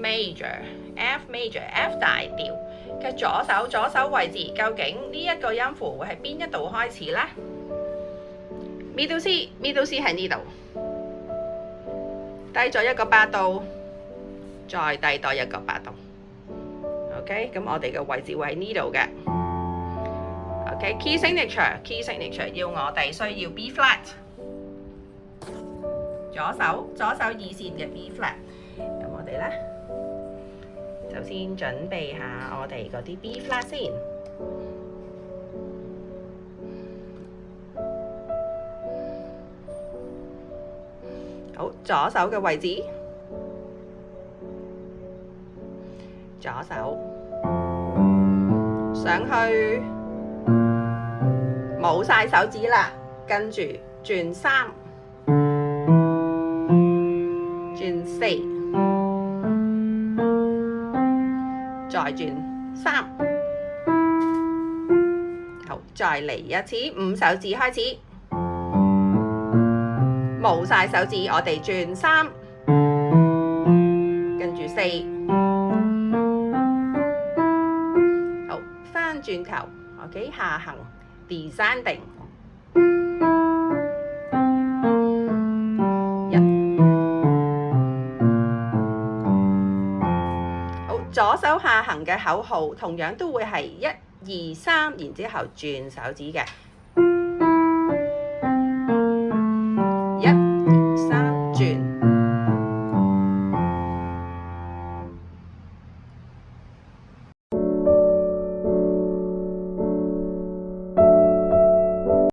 major，F major，F 大調嘅左手位置，究竟呢一個音符會喺邊一度開始呢？ Middle C 喺呢度，低咗一個八度，再低多一個八度。OK， 咁我哋嘅位置會喺呢度嘅。OK，key signature 要我哋需要 B flat， 左手二線嘅 B flat。咁我哋咧就先準備下我哋嗰啲 B flat 先。好，左手嘅位置，左手上去，冇晒手指啦，跟住轉3，轉4，再轉3，好，再嚟一次5手指開始。冇晒手指，我哋轉3，跟住4，好，翻轉頭 ，OK， 下行 descending， 好，左手下行嘅口號同樣都會係1、2、3，然之後轉手指嘅。